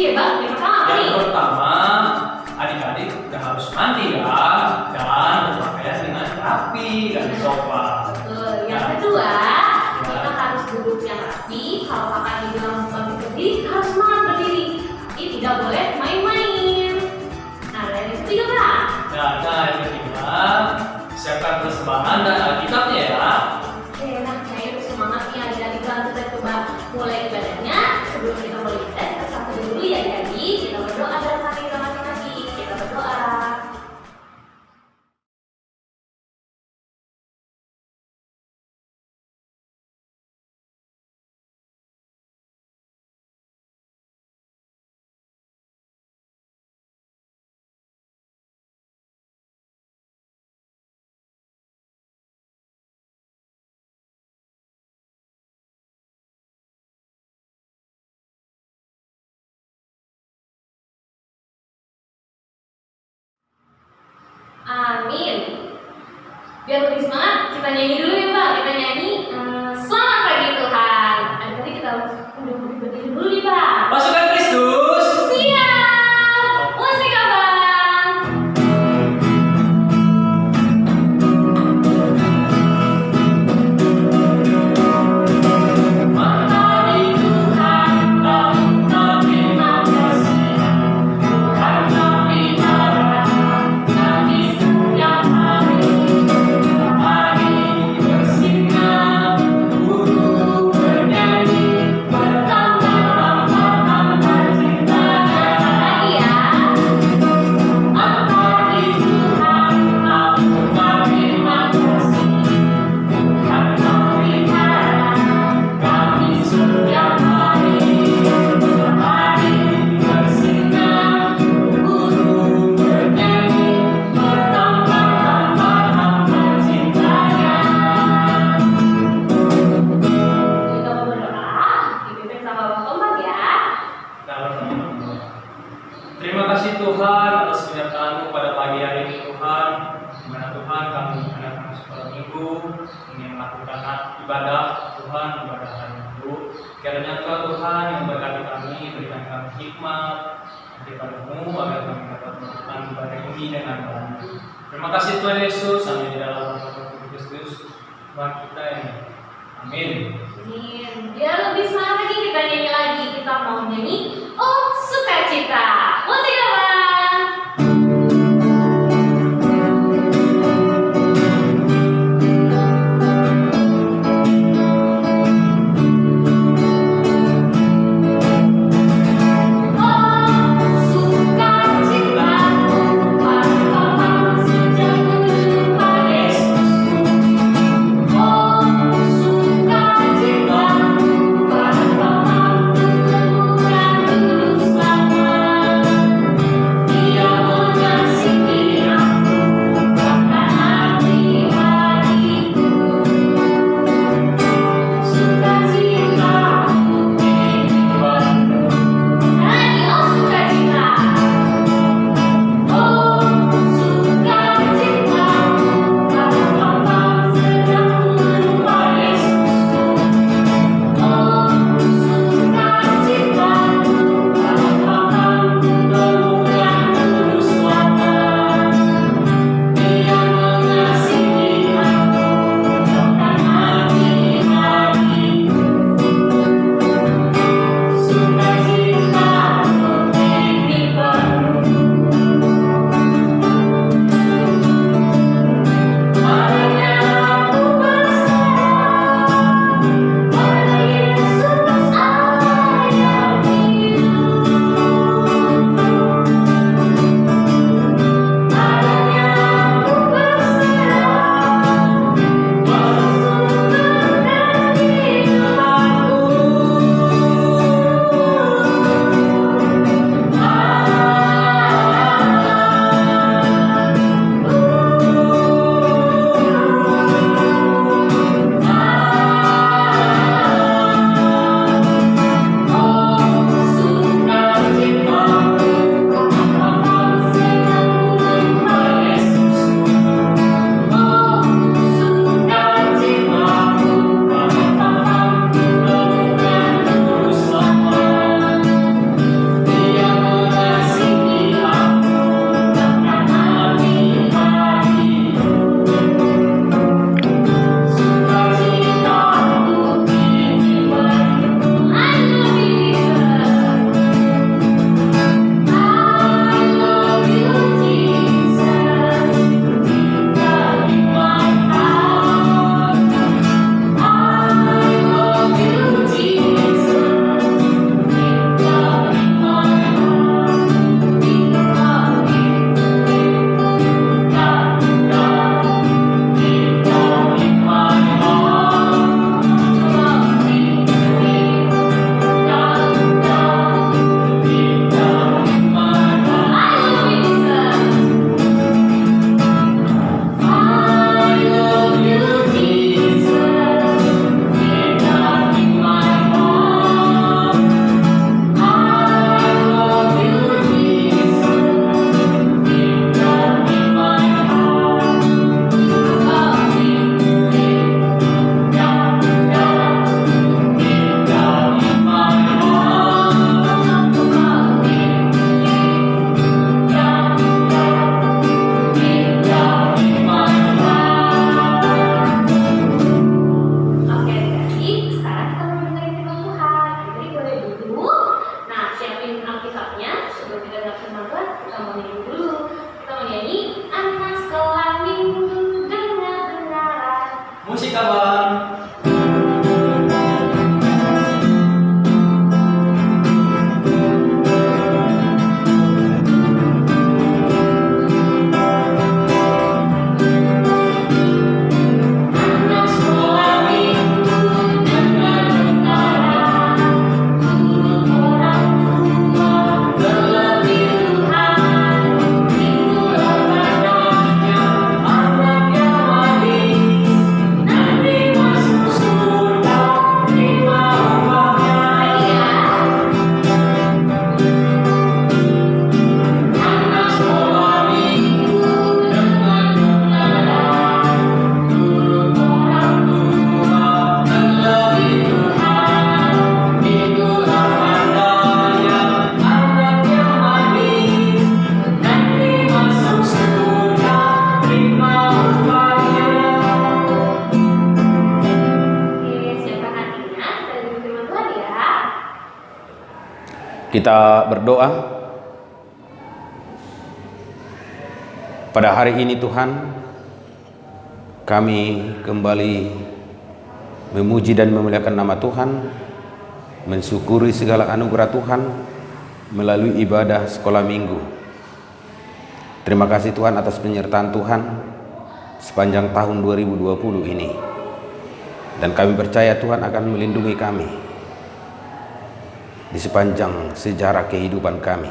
ya Bang, yang pertama apa nih? Yang pertama, adik-adik udah harus mandi ya, dan berpakaian dengan rapi dan sopan. Yang kedua, kita harus duduk yang rapi. Kalau kakak bilang bangkit berdiri, harus semangat berdiri. Tapi tidak boleh main-main. Nah, dan yang ketiga Bang. Nah, yang ketiga, siapkan persembahan dan Alkitabnya ya. Oke, nah saya semangat nih adik-adik Bang. Kita coba mulai ibadahnya. Sebelum kita mulai ibadah, kita satu dulu ya. Jadi kita berdoa dan mari kita masing-masing. Kita berdoa. Amin. Biar lebih semangat, kita nyanyi dulu ya Bang. Kita nyanyi Selamat Pagi Tuhan. Tadi kita udah berdiri dulu nih Bang. Pasukan Kristus. Siap. Musik Bang. Mari Tuhan, terima kasih. Tuhan kami harap, kami setiap hari. Mari bersinar, guru bernyanyi, bertambah-tambah cintanya. Lagi ya. Mari Tuhan, terima kasih. Tuhan kami harap, kami setiap hari. Mari bersinar, guru bernyanyi, bertambah-tambah cintanya. Kita mau berdoa, dipimpin sama Bang Kompak ya. Terima kasih Tuhan atas penyertaan-Mu pada pagi hari ini Tuhan, di mana Tuhan kami anak-anak sekolah minggu ingin melakukan ibadah Tuhan, ibadah hari Minggu. Kiranya Engkau Tuhan yang berkati kami, berikan kami hikmat daripada-Mu agar kami dapat melakukan ibadah ini dengan baik. Terima kasih Tuhan Yesus, amin di dalam nama Tuhan Kristus Tuhan kita ini. Amin. Amin. Biar lebih semangat lagi kita nyanyi lagi. Kita mau nyanyi Oh Sukacita. Musik Bang. Oh sukacitaku pada sejak berjumpa Yesusku. Oh sukacitaku pada menemukan juru selamat. Kita berdoa. Pada hari ini Tuhan, kami kembali memuji dan memuliakan nama Tuhan, mensyukuri segala anugerah Tuhan melalui ibadah sekolah minggu. Terima kasih Tuhan atas penyertaan Tuhan sepanjang tahun 2020 ini. Dan kami percaya Tuhan akan melindungi kami di sepanjang sejarah kehidupan kami.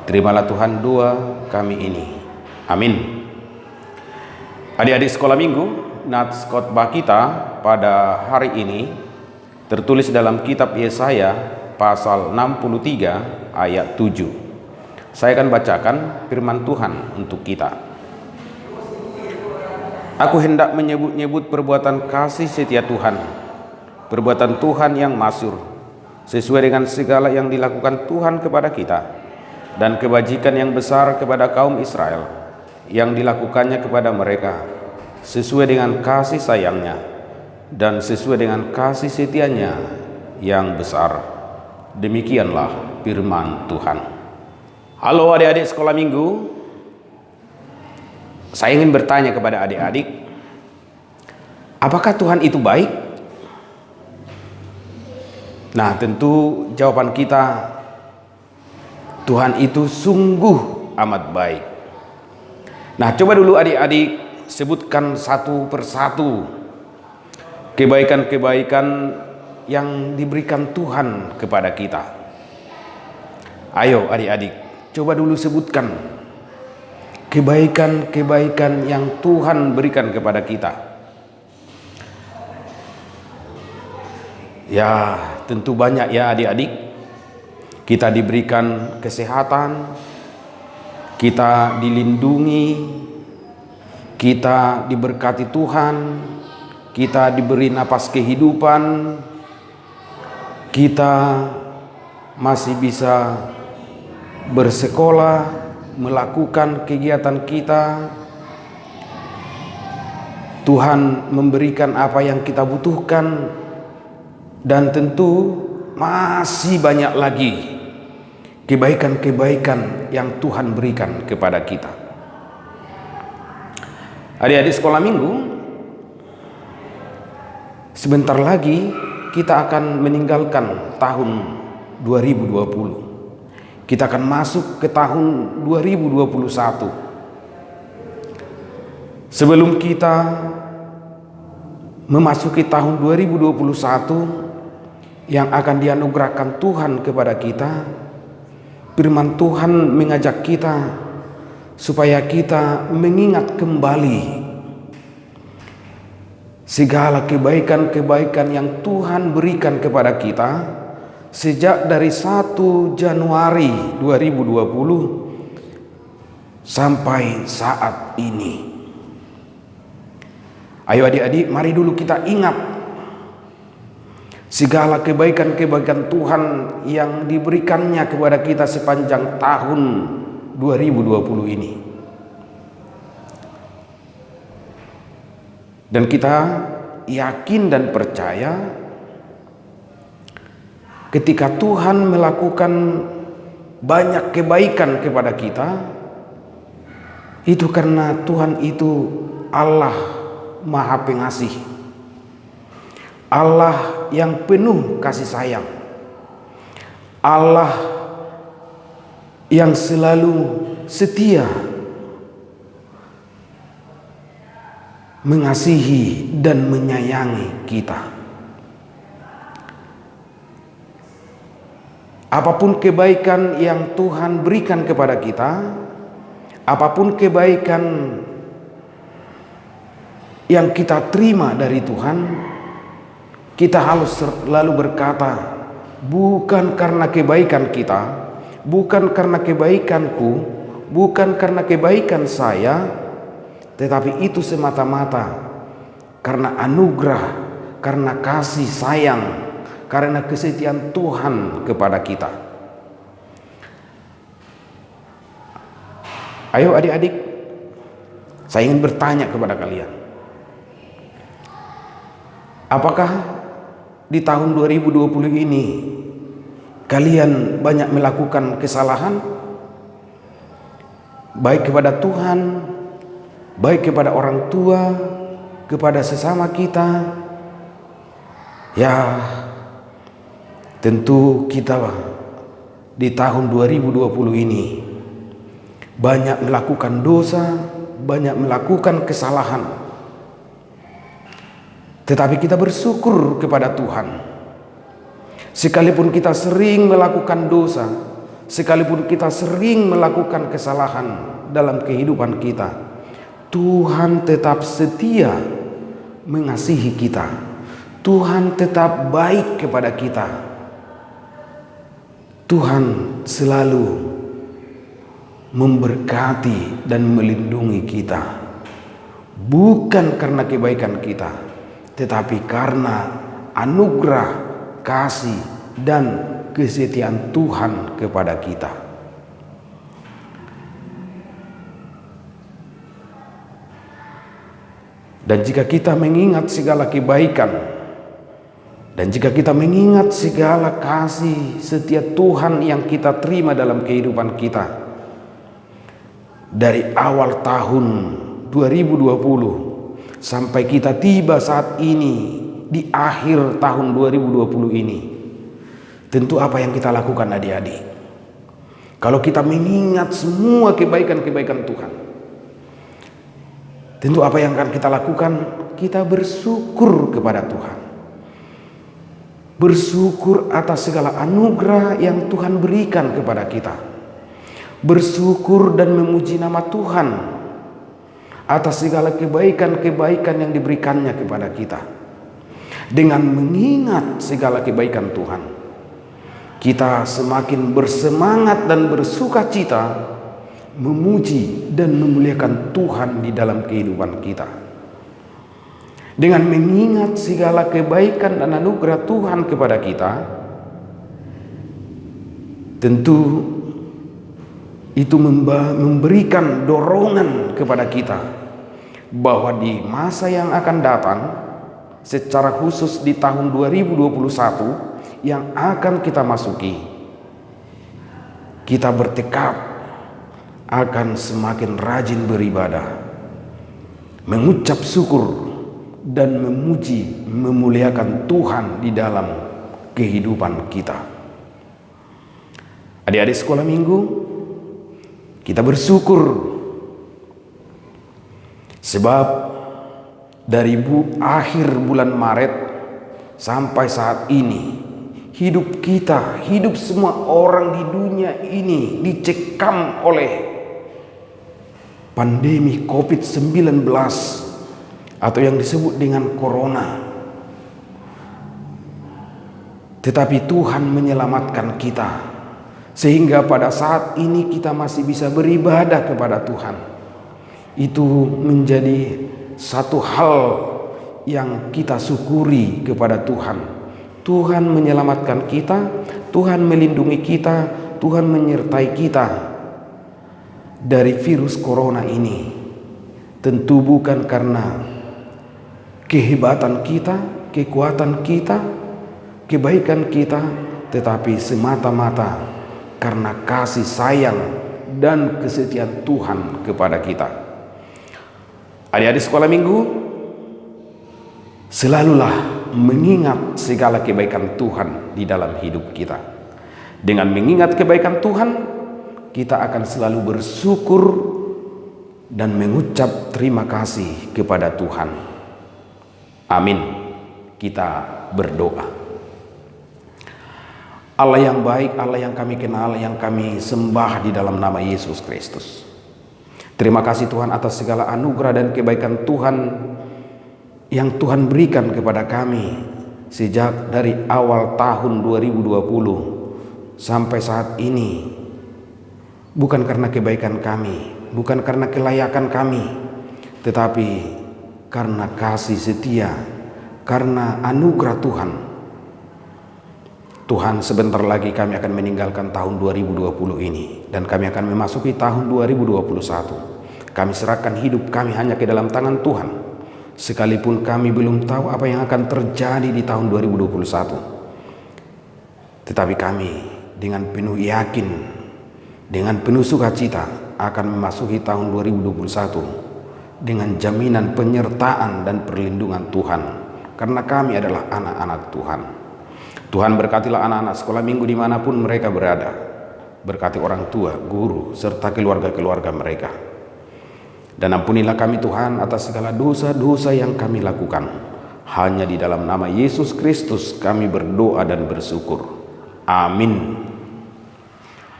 Terimalah Tuhan doa kami ini. Amin. Adik-adik sekolah minggu, nats khotbah kita pada hari ini tertulis dalam kitab Yesaya pasal 63 ayat 7. Saya akan bacakan firman Tuhan untuk kita. Aku hendak menyebut-nyebut perbuatan kasih setia Tuhan, perbuatan Tuhan yang masyhur, sesuai dengan segala yang dilakukan Tuhan kepada kita, dan kebajikan yang besar kepada kaum Israel, yang dilakukannya kepada mereka, sesuai dengan kasih sayangnya, dan sesuai dengan kasih setianya yang besar. Demikianlah firman Tuhan. Halo adik-adik sekolah minggu. Saya ingin bertanya kepada adik-adik, apakah Tuhan itu baik? Nah, tentu jawaban kita, Tuhan itu sungguh amat baik. Nah, coba dulu adik-adik sebutkan satu persatu kebaikan-kebaikan yang diberikan Tuhan kepada kita. Ayo adik-adik, coba dulu sebutkan kebaikan-kebaikan yang Tuhan berikan kepada kita. Ya, tentu banyak ya adik-adik. Kita diberikan kesehatan, kita dilindungi, kita diberkati Tuhan, kita diberi napas kehidupan, kita masih bisa bersekolah, melakukan kegiatan kita. Tuhan memberikan apa yang kita butuhkan, dan tentu masih banyak lagi kebaikan-kebaikan yang Tuhan berikan kepada kita. Adik-adik sekolah minggu, sebentar lagi kita akan meninggalkan tahun 2020. Kita akan masuk ke tahun 2021. Sebelum kita memasuki tahun 2021 yang akan dianugerahkan Tuhan kepada kita, firman Tuhan mengajak kita supaya kita mengingat kembali segala kebaikan-kebaikan yang Tuhan berikan kepada kita sejak dari 1 Januari 2020 sampai saat ini. Ayo adik-adik, mari dulu kita ingat segala kebaikan-kebaikan Tuhan yang diberikannya kepada kita sepanjang tahun 2020 ini. Dan kita yakin dan percaya ketika Tuhan melakukan banyak kebaikan kepada kita, itu karena Tuhan itu Allah Maha Pengasih, Allah yang penuh kasih sayang, Allah yang selalu setia mengasihi dan menyayangi kita. Apapun kebaikan yang Tuhan berikan kepada kita, apapun kebaikan yang kita terima dari Tuhan, kita harus selalu berkata, bukan karena kebaikan kita, bukan karena kebaikanku, bukan karena kebaikan saya, tetapi itu semata-mata karena anugerah, karena kasih sayang, karena kesetiaan Tuhan kepada kita. Ayo adik-adik, saya ingin bertanya kepada kalian, apakah di tahun 2020 ini kalian banyak melakukan kesalahan, baik kepada Tuhan, baik kepada orang tua, kepada sesama kita. Ya, tentu kita di tahun 2020 ini banyak melakukan dosa, banyak melakukan kesalahan. Tetapi kita bersyukur kepada Tuhan. Sekalipun kita sering melakukan dosa, sekalipun kita sering melakukan kesalahan dalam kehidupan kita, Tuhan tetap setia mengasihi kita. Tuhan tetap baik kepada kita. Tuhan selalu memberkati dan melindungi kita, bukan karena kebaikan kita, tetapi karena anugerah, kasih, dan kesetiaan Tuhan kepada kita. Dan jika kita mengingat segala kebaikan, dan jika kita mengingat segala kasih setia Tuhan yang kita terima dalam kehidupan kita, dari awal tahun 2020 sampai kita tiba saat ini di akhir tahun 2020 ini, tentu apa yang kita lakukan adik-adik? Kalau kita mengingat semua kebaikan-kebaikan Tuhan, tentu apa yang akan kita lakukan? Kita bersyukur kepada Tuhan. Bersyukur atas segala anugerah yang Tuhan berikan kepada kita. Bersyukur dan memuji nama Tuhan atas segala kebaikan-kebaikan yang diberikannya kepada kita. Dengan mengingat segala kebaikan Tuhan, kita semakin bersemangat dan bersukacita memuji dan memuliakan Tuhan di dalam kehidupan kita. Dengan mengingat segala kebaikan dan anugerah Tuhan kepada kita, tentu itu memberikan dorongan kepada kita bahwa di masa yang akan datang, secara khusus di tahun 2021 yang akan kita masuki, kita bertekad akan semakin rajin beribadah, mengucap syukur, dan memuji, memuliakan Tuhan di dalam kehidupan kita. Adik-adik sekolah minggu, kita bersyukur sebab dari akhir bulan Maret sampai saat ini, hidup kita, hidup semua orang di dunia ini dicekam oleh pandemi COVID-19 atau yang disebut dengan corona. Tetapi Tuhan menyelamatkan kita, sehingga pada saat ini kita masih bisa beribadah kepada Tuhan. Itu menjadi satu hal yang kita syukuri kepada Tuhan. Tuhan menyelamatkan kita, Tuhan melindungi kita, Tuhan menyertai kita dari virus corona ini. Tentu bukan karena kehebatan kita, kekuatan kita, kebaikan kita, tetapi semata-mata karena kasih sayang dan kesetiaan Tuhan kepada kita. Adik-adik sekolah minggu, selalulah mengingat segala kebaikan Tuhan di dalam hidup kita. Dengan mengingat kebaikan Tuhan, kita akan selalu bersyukur dan mengucap terima kasih kepada Tuhan. Amin. Kita berdoa. Allah yang baik, Allah yang kami kenal, yang kami sembah di dalam nama Yesus Kristus. Terima kasih Tuhan atas segala anugerah dan kebaikan Tuhan yang Tuhan berikan kepada kami sejak dari awal tahun 2020 sampai saat ini. Bukan karena kebaikan kami, bukan karena kelayakan kami, tetapi karena kasih setia, karena anugerah Tuhan. Tuhan, sebentar lagi kami akan meninggalkan tahun 2020 ini dan kami akan memasuki tahun 2021. Kami serahkan hidup kami hanya ke dalam tangan Tuhan, sekalipun kami belum tahu apa yang akan terjadi di tahun 2021. Tetapi kami dengan penuh yakin, dengan penuh sukacita akan memasuki tahun 2021 dengan jaminan penyertaan dan perlindungan Tuhan, karena kami adalah anak-anak Tuhan. Tuhan berkatilah anak-anak sekolah minggu dimanapun mereka berada. Berkati orang tua, guru, serta keluarga-keluarga mereka. Dan ampunilah kami Tuhan atas segala dosa-dosa yang kami lakukan. Hanya di dalam nama Yesus Kristus kami berdoa dan bersyukur. Amin.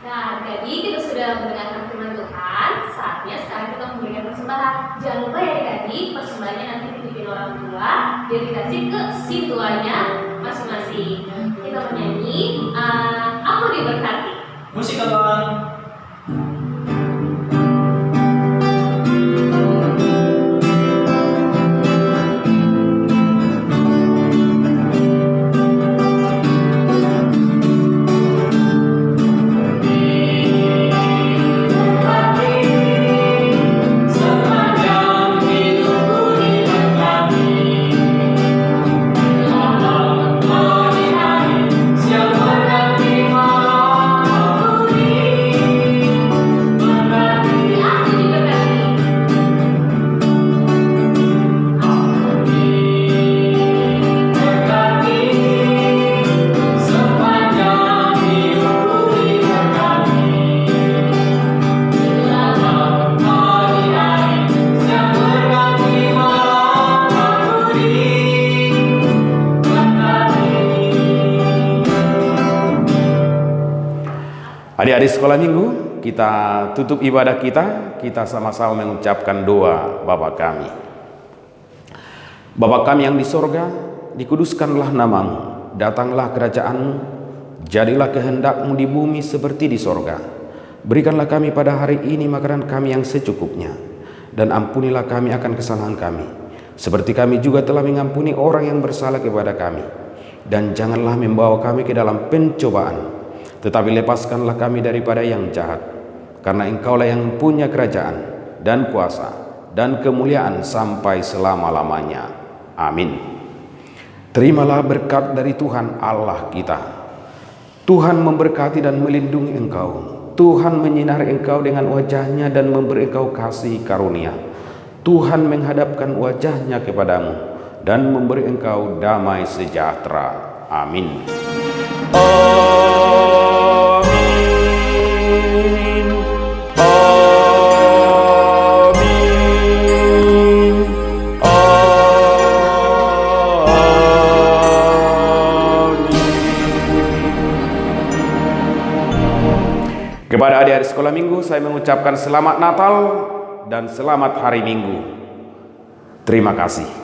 Nah, jadi kita sudah mendengarkan firman Tuhan. Saatnya sekarang kita memberikan persembahan. Jangan lupa ya adik-adik, persembahannya nanti dititipin orang tua, dia dikasih ke si tuanya masing-masing. Kita menyanyi, aku diberkati. Musik kawan. Adik-adik sekolah minggu, kita tutup ibadah kita sama-sama mengucapkan doa Bapa kami. Bapa kami yang di sorga, dikuduskanlah namamu, datanglah kerajaanmu, jadilah kehendakmu di bumi seperti di sorga. Berikanlah kami pada hari ini makanan kami yang secukupnya, dan ampunilah kami akan kesalahan kami, seperti kami juga telah mengampuni orang yang bersalah kepada kami. Dan janganlah membawa kami ke dalam pencobaan, tetapi lepaskanlah kami daripada yang jahat, karena Engkaulah yang punya kerajaan dan kuasa dan kemuliaan sampai selama-lamanya. Amin. Terimalah berkat dari Tuhan Allah kita. Tuhan memberkati dan melindungi engkau. Tuhan menyinari engkau dengan wajahnya dan memberi engkau kasih karunia. Tuhan menghadapkan wajahnya kepadamu dan memberi engkau damai sejahtera. Amin. Kepada adik-adik sekolah minggu, saya mengucapkan selamat Natal dan selamat hari Minggu. Terima kasih.